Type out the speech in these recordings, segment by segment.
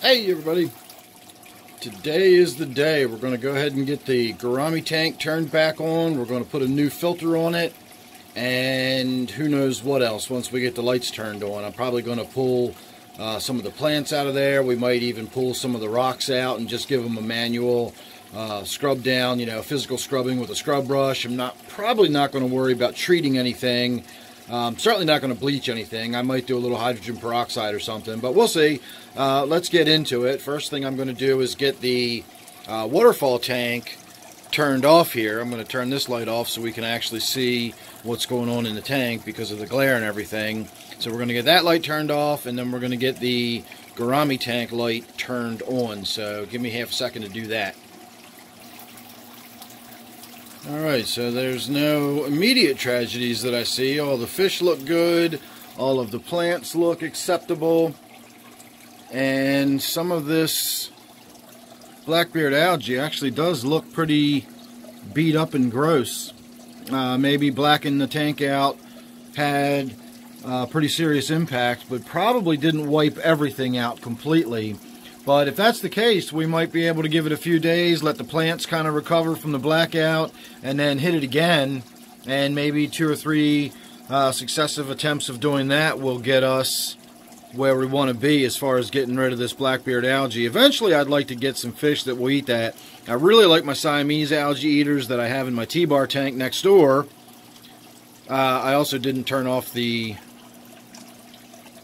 Hey everybody, today is the day. We're going to go ahead and get the Gourami tank turned back on. We're going to put a new filter on it, and who knows what else once we get the lights turned on. I'm probably going to pull some of the plants out of there. We might even pull some of the rocks out and just give them a manual scrub down, physical scrubbing with a scrub brush. I'm probably not going to worry about treating anything. Certainly not going to bleach anything. I might do a little hydrogen peroxide or something, but we'll see. Let's get into it. First thing I'm going to do is get the waterfall tank turned off here. I'm going to turn this light off so we can actually see what's going on in the tank because of the glare and everything. So we're going to get that light turned off, and then we're going to get the Gourami tank light turned on. So give me half a second to do that. Alright, so there's no immediate tragedies that I see. All the fish look good, all of the plants look acceptable, and some of this Beard algae actually does look pretty beat up and gross. Maybe blacking the tank out had pretty serious impact, but probably didn't wipe everything out completely. But if that's the case, we might be able to give it a few days, let the plants kind of recover from the blackout, and then hit it again. And maybe 2 or 3 successive attempts of doing that will get us where we want to be as far as getting rid of this Beard algae. Eventually, I'd like to get some fish that will eat that. I really like my Siamese algae eaters that I have in my T-bar tank next door. I also didn't turn off the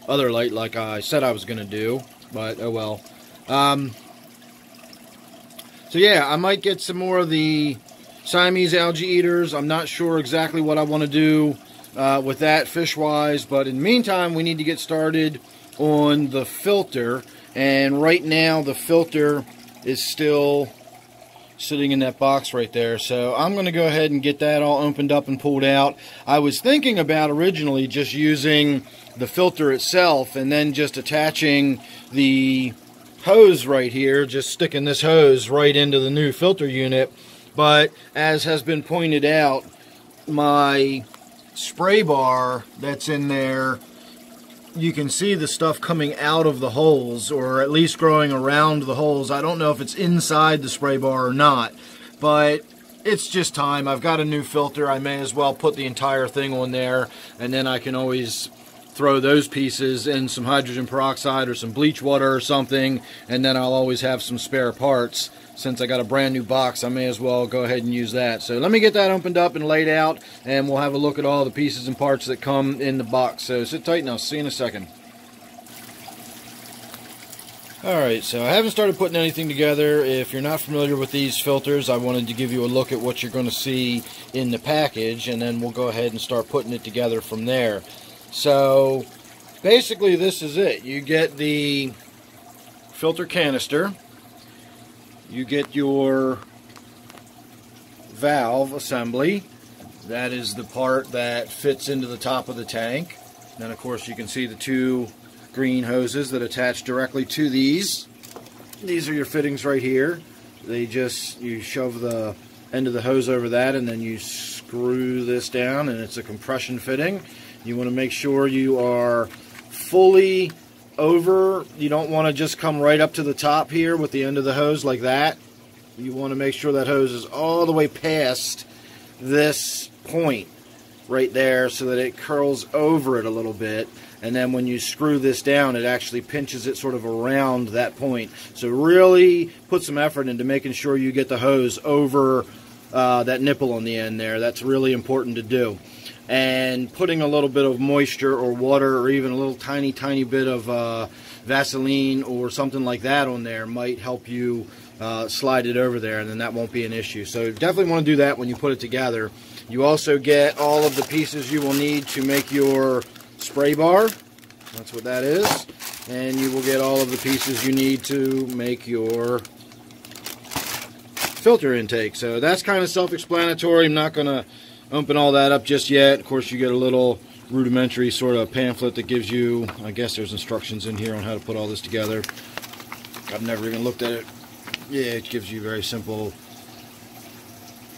other light like I said I was going to do, but oh well. So yeah, I might get some more of the Siamese algae eaters. I'm not sure exactly what I want to do with that fish-wise, but in the meantime, we need to get started on the filter. And right now, the filter is still sitting in that box right there. So I'm going to go ahead and get that all opened up and pulled out. I was thinking about originally just using the filter itself and then just attaching the hose right here, just sticking this hose right into the new filter unit. But as has been pointed out, my spray bar that's in there, you can see the stuff coming out of the holes, or at least growing around the holes. I don't know if it's inside the spray bar or not, but it's just time. I've got a new filter. I may as well put the entire thing on there, and then I can always throw those pieces in some hydrogen peroxide or some bleach water or something, and then I'll always have some spare parts. Since I got a brand new box, I may as well go ahead and use that. So let me get that opened up and laid out, and we'll have a look at all the pieces and parts that come in the box. So sit tight and I'll see you in a second. Alright, so I haven't started putting anything together. If you're not familiar with these filters, I wanted to give you a look at what you're going to see in the package, and then we'll go ahead and start putting it together from there. So basically this is it. You get the filter canister, you get your valve assembly, that is the part that fits into the top of the tank. Then of course you can see the 2 green hoses that attach directly to these. These are your fittings right here. You shove the end of the hose over that, and then you screw this down, and it's a compression fitting. You want to make sure you are fully over. You don't want to just come right up to the top here with the end of the hose like that. You want to make sure that hose is all the way past this point right there so that it curls over it a little bit. And then when you screw this down, it actually pinches it sort of around that point. So really put some effort into making sure you get the hose over that nipple on the end there. That's really important to do. And putting a little bit of moisture or water, or even a little tiny bit of Vaseline or something like that on there might help you slide it over there, and then that won't be an issue. So definitely want to do that when you put it together. You also get all of the pieces you will need to make your spray bar. That's what that is. And you will get all of the pieces you need to make your filter intake. So that's kind of self-explanatory. I'm not going to open all that up just yet. Of course, you get a little rudimentary sort of pamphlet that gives you, I guess there's instructions in here on how to put all this together. I've never even looked at it. Yeah, it gives you very simple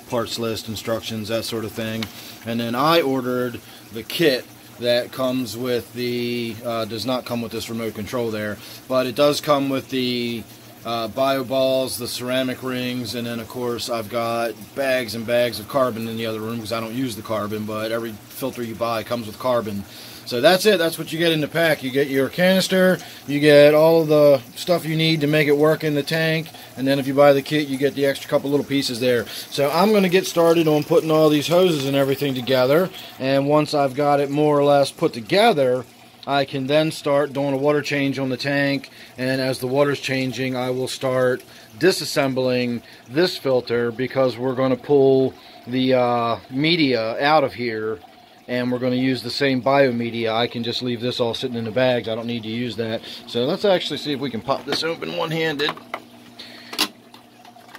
parts list, instructions, that sort of thing. And then I ordered the kit that comes with the, does not come with this remote control there, but it does come with the bio balls, the ceramic rings, and then of course I've got bags and bags of carbon in the other room because I don't use the carbon, but every filter you buy comes with carbon. So that's it. That's what you get in the pack. You get your canister, you get all of the stuff you need to make it work in the tank, and then if you buy the kit, you get the extra couple little pieces there. So I'm going to get started on putting all these hoses and everything together, and once I've got it more or less put together, I can then start doing a water change on the tank, and as the water's changing, I will start disassembling this filter because we're going to pull the media out of here, and we're going to use the same biomedia. I can just leave this all sitting in the bags. I don't need to use that. So let's actually see if we can pop this open one-handed.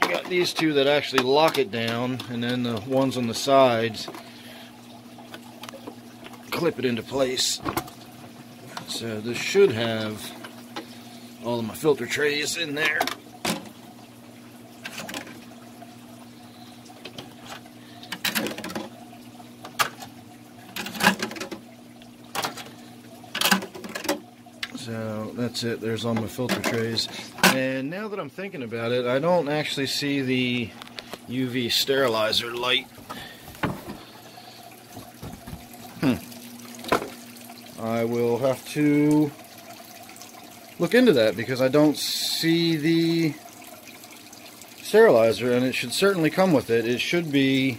You got these two that actually lock it down, and then the ones on the sides clip it into place. So this should have all of my filter trays in there. So that's it, there's all my filter trays. And now that I'm thinking about it, I don't actually see the UV sterilizer light. I will have to look into that because I don't see the sterilizer, and it should certainly come with it. It should be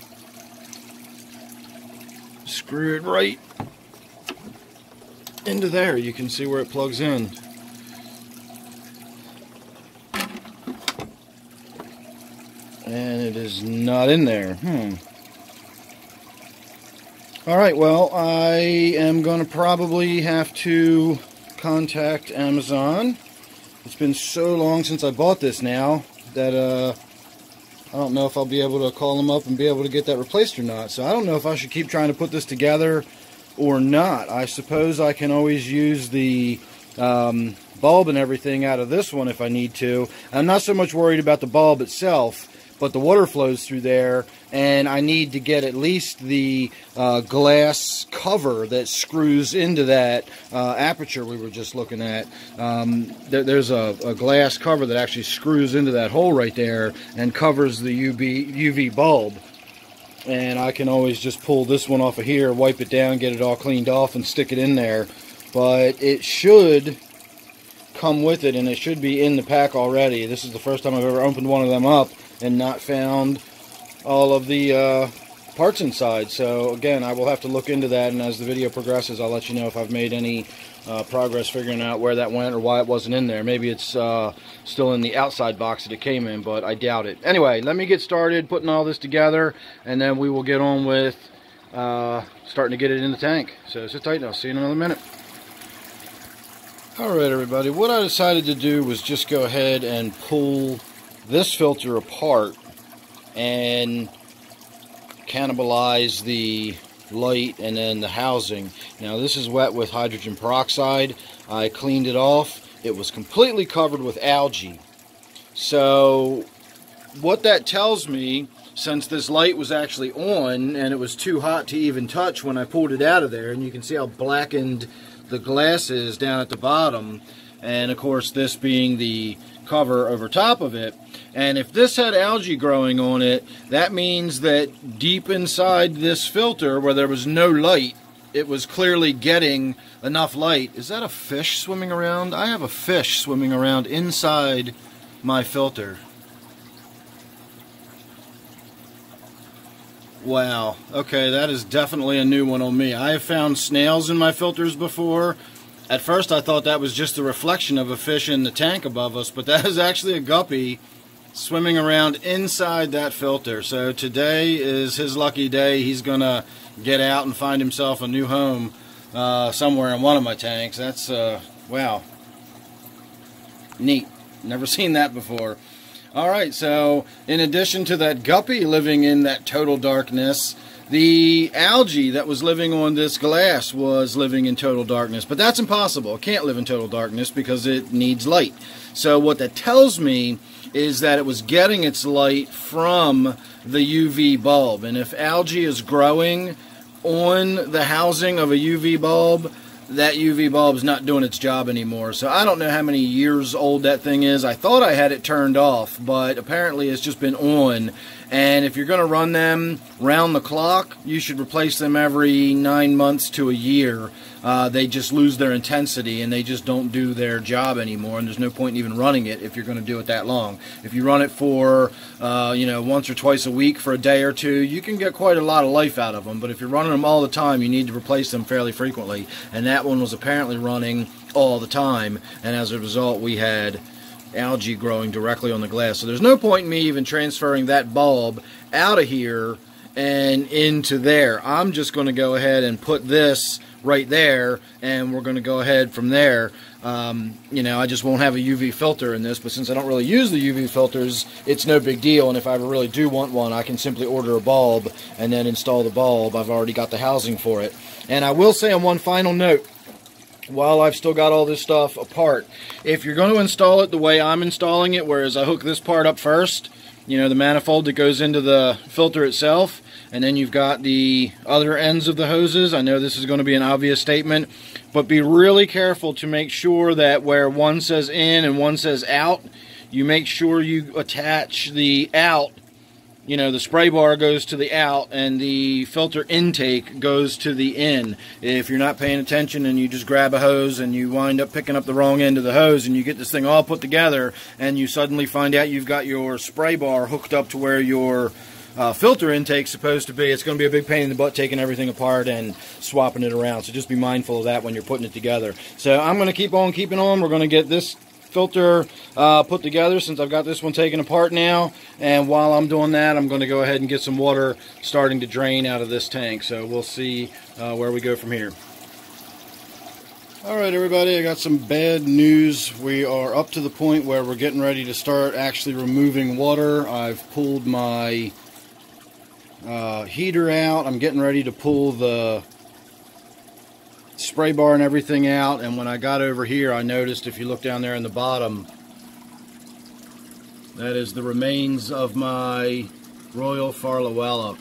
screwed right into there. You can see where it plugs in. And it is not in there. Alright, well, I am going to probably have to contact Amazon. It's been so long since I bought this now that I don't know if I'll be able to call them up and be able to get that replaced or not. So I don't know if I should keep trying to put this together or not. I suppose I can always use the bulb and everything out of this one if I need to. I'm not so much worried about the bulb itself, but the water flows through there, and I need to get at least the glass cover that screws into that aperture we were just looking at. There's a glass cover that actually screws into that hole right there and covers the UV bulb. And I can always just pull this one off of here, wipe it down, get it all cleaned off, and stick it in there. But it should come with it, and it should be in the pack already. This is the first time I've ever opened one of them up and not found all of the parts inside. So again, I will have to look into that, and as the video progresses, I'll let you know if I've made any progress figuring out where that went or why it wasn't in there. Maybe it's still in the outside box that it came in, but I doubt it. Anyway, let me get started putting all this together, and then we will get on with starting to get it in the tank. So sit tight and I'll see you in another minute. Alright everybody, what I decided to do was just go ahead and pull this filter apart and cannibalize the light and then the housing. Now this is wet with hydrogen peroxide. I cleaned it off. It was completely covered with algae. So what that tells me, since this light was actually on and it was too hot to even touch when I pulled it out of there, and you can see how blackened the glass is down at the bottom, and of course this being the cover over top of it, and if this had algae growing on it, that means that deep inside this filter where there was no light, it was clearly getting enough light. Is that a fish swimming around? I have a fish swimming around inside my filter. Wow, okay, that is definitely a new one on me. I have found snails in my filters before. At first I thought that was just a reflection of a fish in the tank above us, but that is actually a guppy swimming around inside that filter. So today is his lucky day. He's gonna get out and find himself a new home somewhere in one of my tanks. That's, wow, neat. Never seen that before. Alright, so in addition to that guppy living in that total darkness, the algae that was living on this glass was living in total darkness. But that's impossible. It can't live in total darkness because it needs light. So what that tells me is that it was getting its light from the UV bulb. And if algae is growing on the housing of a UV bulb, that UV bulb's not doing its job anymore. So I don't know how many years old that thing is. I thought I had it turned off, but apparently it's just been on. And if you're going to run them round the clock, you should replace them every 9 months to a year. They just lose their intensity and they just don't do their job anymore, and there's no point in even running it if you're going to do it that long. If you run it for once or twice a week for a day or two, you can get quite a lot of life out of them. But if you're running them all the time, you need to replace them fairly frequently, and that one was apparently running all the time, and as a result we had algae growing directly on the glass. So there's no point in me even transferring that bulb out of here and into there. I'm just going to go ahead and put this right there, and we're going to go ahead from there. I just won't have a UV filter in this, but since I don't really use the UV filters, it's no big deal, and if I really do want one, I can simply order a bulb and then install the bulb. I've already got the housing for it. And I will say on one final note, while I've still got all this stuff apart, if you're going to install it the way I'm installing it, whereas I hook this part up first, the manifold that goes into the filter itself, and then you've got the other ends of the hoses. I know this is going to be an obvious statement, but be really careful to make sure that where one says in and one says out, you make sure you attach the out. The spray bar goes to the out and the filter intake goes to the in. If you're not paying attention and you just grab a hose and you wind up picking up the wrong end of the hose and you get this thing all put together and you suddenly find out you've got your spray bar hooked up to where your filter intake's supposed to be, it's going to be a big pain in the butt taking everything apart and swapping it around. So just be mindful of that when you're putting it together. So I'm going to keep on keeping on. We're going to get this filter put together since I've got this one taken apart now, and while I'm doing that, I'm going to go ahead and get some water starting to drain out of this tank. So we'll see where we go from here. Alright everybody, I got some bad news. We are up to the point where we're getting ready to start actually removing water. I've pulled my heater out. I'm getting ready to pull the spray bar and everything out, and when I got over here I noticed, if you look down there in the bottom, that is the remains of my Royal Farlowella.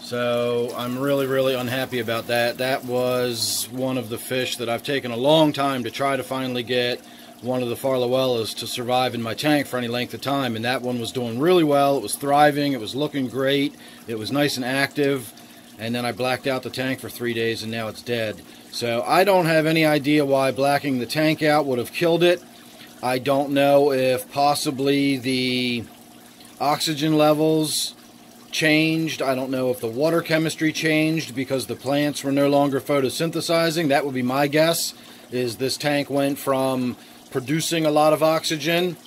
So I'm really unhappy about that. That was one of the fish that I've taken a long time to try to finally get one of the Farlowellas to survive in my tank for any length of time, and that one was doing really well. It was thriving, it was looking great, it was nice and active, and then I blacked out the tank for 3 days and now it's dead. So I don't have any idea why blacking the tank out would have killed it. I don't know if possibly the oxygen levels changed. I don't know if the water chemistry changed because the plants were no longer photosynthesizing. That would be my guess, is this tank went from producing a lot of oxygen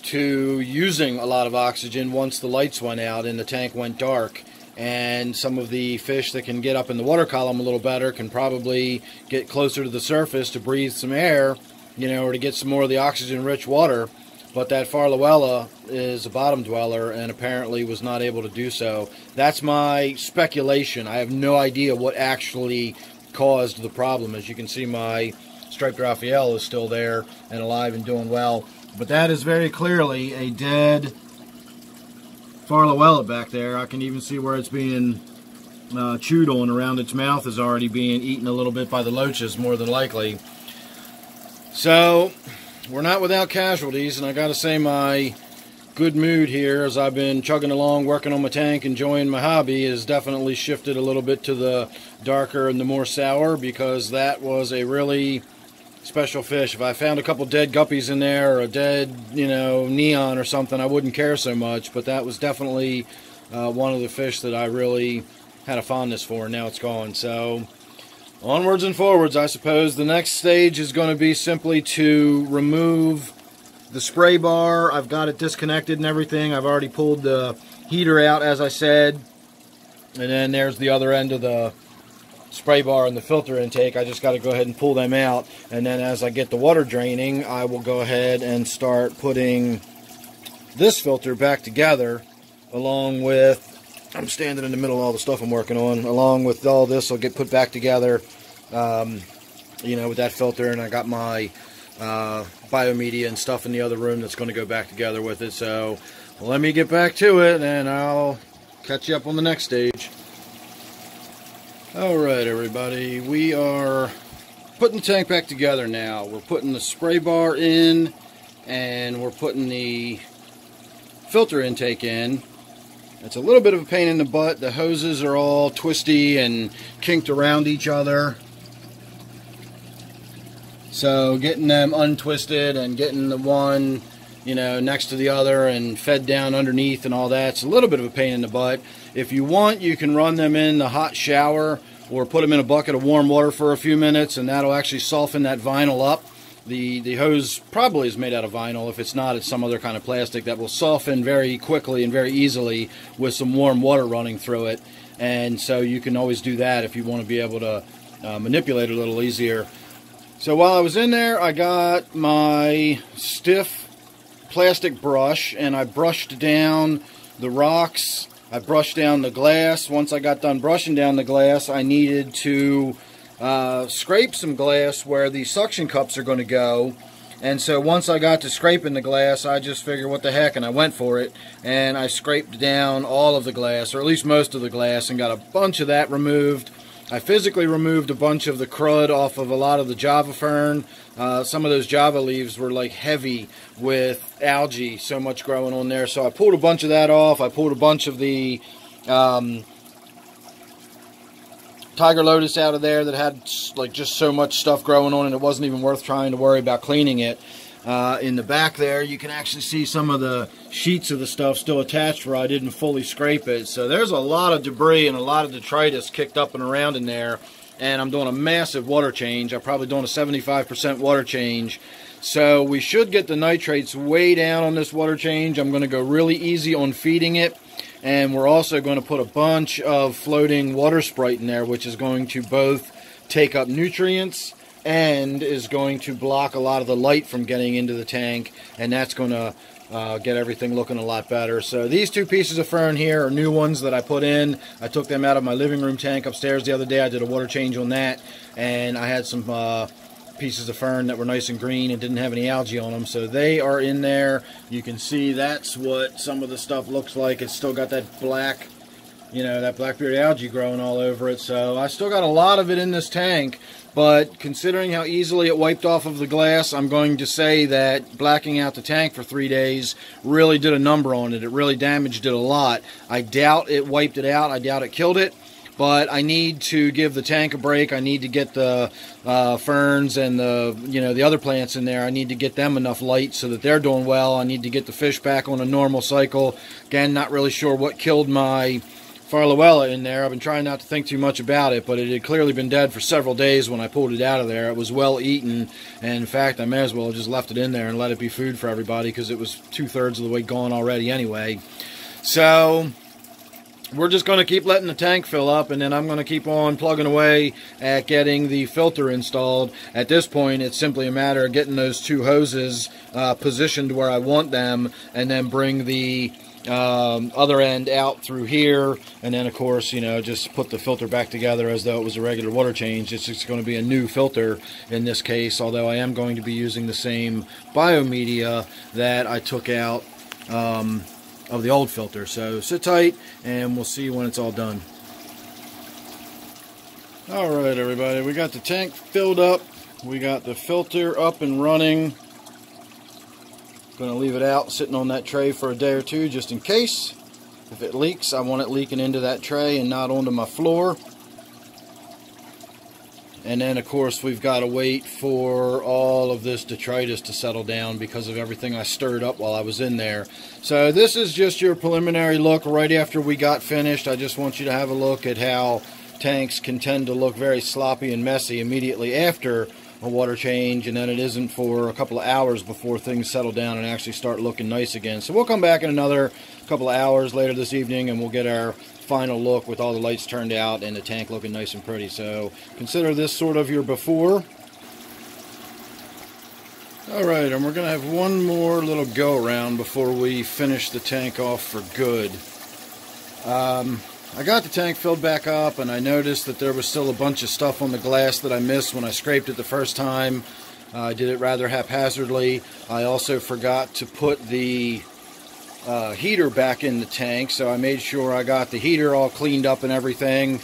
to using a lot of oxygen once the lights went out and the tank went dark. And some of the fish that can get up in the water column a little better can probably get closer to the surface to breathe some air, or to get some more of the oxygen-rich water. But that Farlowella is a bottom dweller and apparently was not able to do so. That's my speculation. I have no idea what actually caused the problem. As you can see, my striped Raphael is still there and alive and doing well. But that is very clearly a dead Farlowella back there. I can even see where it's being chewed on around its mouth, is already being eaten a little bit by the loaches, more than likely. So we're not without casualties, and I gotta say my good mood here as I've been chugging along, working on my tank, enjoying my hobby, has definitely shifted a little bit to the darker and the more sour, because that was a really special fish. If I found a couple dead guppies in there, or a dead, neon or something, I wouldn't care so much, but that was definitely one of the fish that I really had a fondness for, and now it's gone. So onwards and forwards, I suppose. The next stage is going to be simply to remove the spray bar. I've got it disconnected and everything. I've already pulled the heater out, as I said, and then there's the other end of the spray bar and the filter intake. I just got to go ahead and pull them out, and then as I get the water draining, I will go ahead and start putting this filter back together, along with, I'm standing in the middle of all the stuff I'm working on, along with all this will get put back together, with that filter, and I got my biomedia and stuff in the other room that's going to go back together with it. So let me get back to it, and I'll catch you up on the next stage. Alright everybody, we are putting the tank back together now. We're putting the spray bar in and we're putting the filter intake in. It's a little bit of a pain in the butt. The hoses are all twisty and kinked around each other. So getting them untwisted and getting the one, you know, next to the other and fed down underneath and all that's a little bit of a pain in the butt. If you want, you can run them in the hot shower or put them in a bucket of warm water for a few minutes, and that'll actually soften that vinyl up. The hose probably is made out of vinyl. If it's not, it's some other kind of plastic that will soften very quickly and very easily with some warm water running through it. And so you can always do that if you want to be able to manipulate it a little easier. So while I was in there, I got my stiff plastic brush and I brushed down the rocks. I brushed down the glass. Once I got done brushing down the glass, I needed to scrape some glass where the suction cups are going to go. And so once I got to scraping the glass, I just figured what the heck, and I went for it. And I scraped down all of the glass, or at least most of the glass, and got a bunch of that removed. I physically removed a bunch of the crud off of a lot of the Java fern. Some of those Java leaves were like heavy with algae, so much growing on there. So I pulled a bunch of that off. I pulled a bunch of the Tiger Lotus out of there that had like just so much stuff growing on, and it wasn't even worth trying to worry about cleaning it. In the back there, you can actually see some of the sheets of the stuff still attached where I didn't fully scrape it. So there's a lot of debris and a lot of detritus kicked up and around in there. And I'm doing a massive water change. I'm probably doing a 75% water change. So we should get the nitrates way down on this water change. I'm going to go really easy on feeding it. And we're also going to put a bunch of floating water Sprite in there, which is going to both take up nutrients and is going to block a lot of the light from getting into the tank, and that's going to get everything looking a lot better. So these two pieces of fern here are new ones that I put in. I took them out of my living room tank upstairs the other day. I did a water change on that, and I had some pieces of fern that were nice and green and didn't have any algae on them, so they are in there. You can see that's what some of the stuff looks like. It's still got that black, you know, that blackbeard algae growing all over it. So I still got a lot of it in this tank. But considering how easily it wiped off of the glass, I'm going to say that blacking out the tank for 3 days really did a number on it. It really damaged it a lot. I doubt it wiped it out. I doubt it killed it. But I need to give the tank a break. I need to get the ferns and the other plants in there. I need to get them enough light so that they're doing well. I need to get the fish back on a normal cycle. Again, not really sure what killed my Farlowella in there. I've been trying not to think too much about it, but it had clearly been dead for several days when I pulled it out of there. It was well eaten, and in fact, I may as well have just left it in there and let it be food for everybody because it was 2/3 of the way gone already anyway. So we're just going to keep letting the tank fill up, and then I'm going to keep on plugging away at getting the filter installed. At this point, it's simply a matter of getting those two hoses positioned where I want them, and then bring the other end out through here, and then of course, you know, just put the filter back together as though it was a regular water change. It's just going to be a new filter in this case, although I am going to be using the same biomedia that I took out of the old filter. So sit tight and we'll see when it's all done. Alright everybody, we got the tank filled up, we got the filter up and running. Going to leave it out sitting on that tray for a day or two just in case. If it leaks, I want it leaking into that tray and not onto my floor. And then of course we've got to wait for all of this detritus to settle down because of everything I stirred up while I was in there. So this is just your preliminary look right after we got finished. I just want you to have a look at how tanks can tend to look very sloppy and messy immediately after a water change, and then it isn't for a couple of hours before things settle down and actually start looking nice again. So we'll come back in another couple of hours later this evening and we'll get our final look with all the lights turned out and the tank looking nice and pretty. So consider this sort of your before. Alright, and we're going to have one more little go around before we finish the tank off for good. I got the tank filled back up, and I noticed that there was still a bunch of stuff on the glass that I missed when I scraped it the first time. I did it rather haphazardly. I also forgot to put the heater back in the tank, so I made sure I got the heater all cleaned up and everything.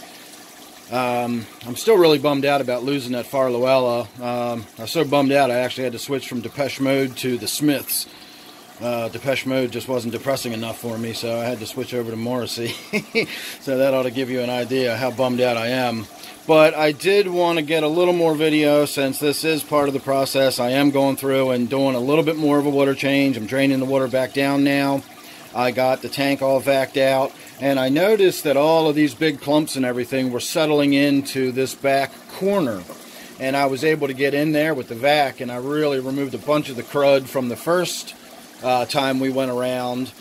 I'm still really bummed out about losing that Farloella. I was so bummed out I actually had to switch from Depeche Mode to the Smiths. Depeche Mode just wasn't depressing enough for me, so I had to switch over to Morrissey. So that ought to give you an idea how bummed out I am. But I did want to get a little more video since this is part of the process. I am going through and doing a little bit more of a water change. I'm draining the water back down now. I got the tank all vacked out, and I noticed that all of these big clumps and everything were settling into this back corner. And I was able to get in there with the vac, and I really removed a bunch of the crud from the first time we went around,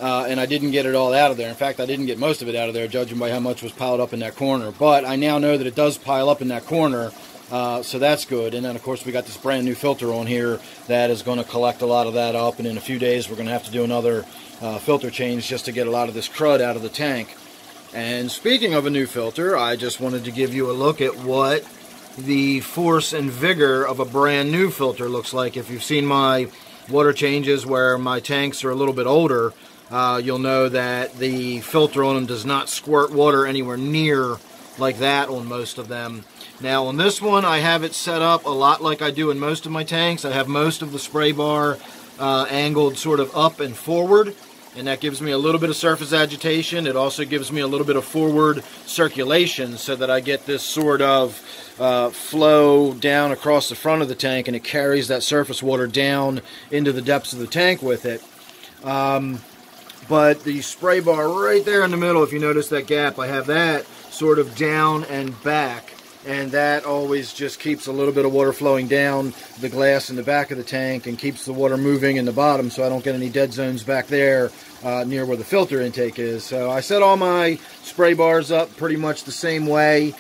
and I didn't get it all out of there. In fact, I didn't get most of it out of there, judging by how much was piled up in that corner. But I now know that it does pile up in that corner, so that's good. And then, of course, we got this brand new filter on here that is going to collect a lot of that up, and in a few days we're going to have to do another filter change just to get a lot of this crud out of the tank. And speaking of a new filter, I just wanted to give you a look at what the force and vigor of a brand new filter looks like. If you've seen my water changes where my tanks are a little bit older, you'll know that the filter on them does not squirt water anywhere near like that on most of them. Now on this one, I have it set up a lot like I do in most of my tanks. I have most of the spray bar angled sort of up and forward, and that gives me a little bit of surface agitation. It also gives me a little bit of forward circulation so that I get this sort of flow down across the front of the tank, and it carries that surface water down into the depths of the tank with it. But the spray bar right there in the middle, if you notice that gap, I have that sort of down and back, and that always just keeps a little bit of water flowing down the glass in the back of the tank and keeps the water moving in the bottom, so I don't get any dead zones back there near where the filter intake is. So I set all my spray bars up pretty much the same way,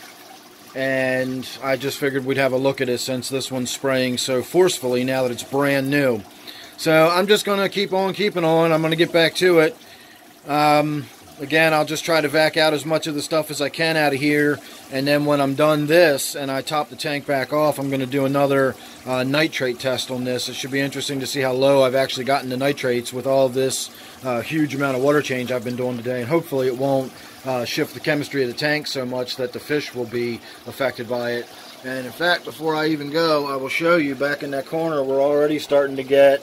and I just figured we'd have a look at it since this one's spraying so forcefully now that it's brand new. So I'm just going to keep on keeping on. I'm going to get back to it. Again, I'll just try to vac out as much of the stuff as I can out of here, and then when I'm done this and I top the tank back off, I'm going to do another nitrate test on this. It should be interesting to see how low I've actually gotten the nitrates with all this huge amount of water change I've been doing today, and hopefully it won't shift the chemistry of the tank so much that the fish will be affected by it. And in fact, before I even go, I will show you back in that corner, we're already starting to get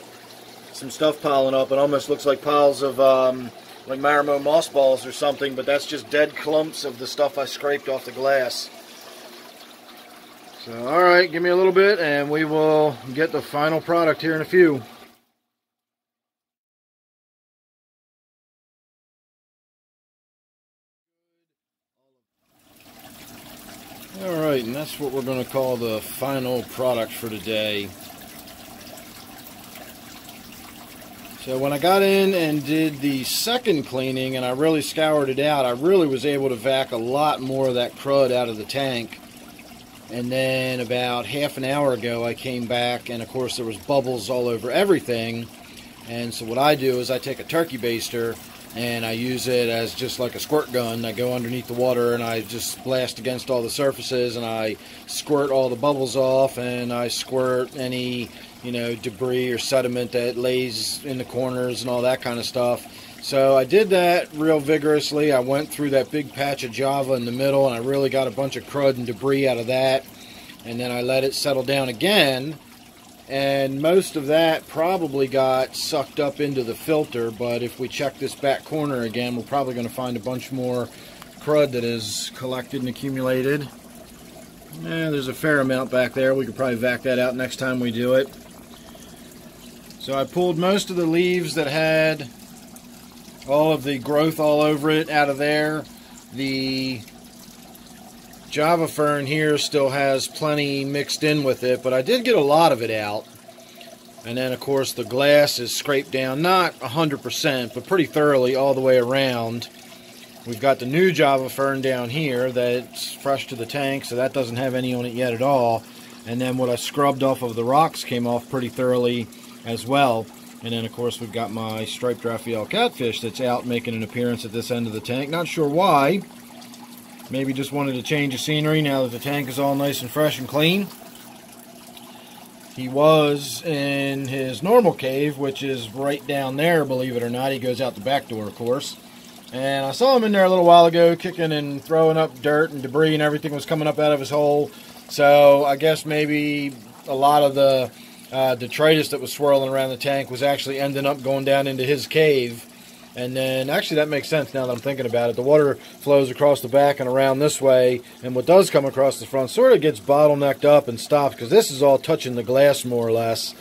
some stuff piling up. It almost looks like piles of like Marimo mossballs or something, but that's just dead clumps of the stuff I scraped off the glass. So, alright, give me a little bit and we will get the final product here in a few. Alright, and that's what we're going to call the final product for today. So when I got in and did the second cleaning and I really scoured it out, I really was able to vac a lot more of that crud out of the tank. And then about half an hour ago I came back, and of course there was bubbles all over everything. And so what I do is I take a turkey baster and I use it as just like a squirt gun. I go underneath the water and I just blast against all the surfaces and I squirt all the bubbles off, and I squirt any debris or sediment that lays in the corners and all that kind of stuff. So I did that real vigorously. I went through that big patch of Java in the middle and I really got a bunch of crud and debris out of that. And then I let it settle down again. And most of that probably got sucked up into the filter, but if we check this back corner again, we're probably going to find a bunch more crud that is collected and accumulated. There's a fair amount back there. We could probably vac that out next time we do it. So I pulled most of the leaves that had all of the growth all over it out of there. The Java fern here still has plenty mixed in with it, but I did get a lot of it out. And then of course the glass is scraped down, not 100%, but pretty thoroughly all the way around. We've got the new Java fern down here that's fresh to the tank, so that doesn't have any on it yet at all. And then what I scrubbed off of the rocks came off pretty thoroughly as well. And then of course we've got my striped Raphael catfish that's out making an appearance at this end of the tank. Not sure why. Maybe just wanted to change the scenery now that the tank is all nice and fresh and clean. He was in his normal cave, which is right down there, believe it or not. He goes out the back door, of course. And I saw him in there a little while ago kicking and throwing up dirt and debris and everything was coming up out of his hole. So I guess maybe a lot of the detritus that was swirling around the tank was actually ending up going down into his cave. And then, actually that makes sense now that I'm thinking about it. The water flows across the back and around this way, and what does come across the front sort of gets bottlenecked up and stops, because this is all touching the glass more or less.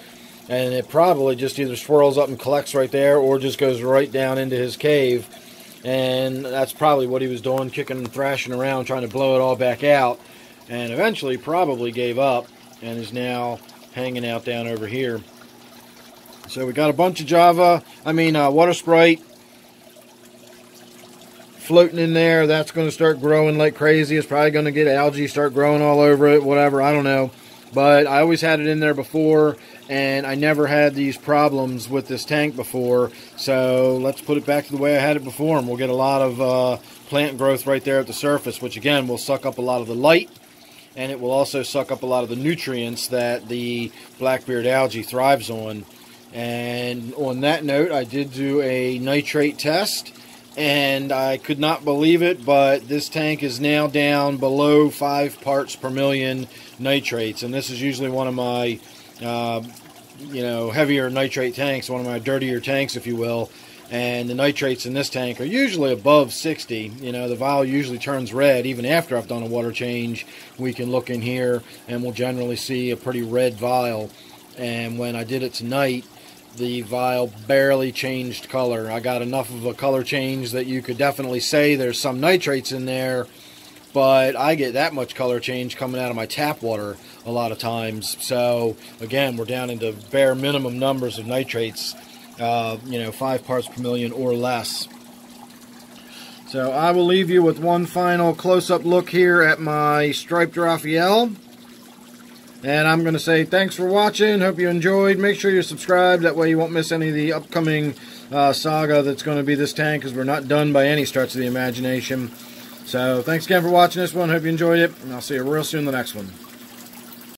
And it probably just either swirls up and collects right there, or just goes right down into his cave. And that's probably what he was doing, kicking and thrashing around, trying to blow it all back out. And eventually probably gave up, and is now hanging out down over here. So we got a bunch of water sprite floating in there. That's going to start growing like crazy. It's probably going to get algae, start growing all over it, whatever, I don't know. But I always had it in there before, and I never had these problems with this tank before. So let's put it back to the way I had it before, and we'll get a lot of plant growth right there at the surface, which again will suck up a lot of the light, and it will also suck up a lot of the nutrients that the black-beard algae thrives on. And on that note, I did do a nitrate test, and I could not believe it, but this tank is now down below 5 parts per million nitrates, and this is usually one of my heavier nitrate tanks, one of my dirtier tanks, if you will. And the nitrates in this tank are usually above 60. The vial usually turns red even after I've done a water change. We can look in here and we'll generally see a pretty red vial. And when I did it tonight, the vial barely changed color. I got enough of a color change that you could definitely say there's some nitrates in there, but I get that much color change coming out of my tap water a lot of times. So again, we're down into bare minimum numbers of nitrates, 5 parts per million or less. So I will leave you with one final close-up look here at my striped Raphael. And I'm going to say thanks for watching. Hope you enjoyed. Make sure you're subscribed. That way you won't miss any of the upcoming saga that's going to be this tank, because we're not done by any stretch of the imagination. So thanks again for watching this one. Hope you enjoyed it. And I'll see you real soon in the next one.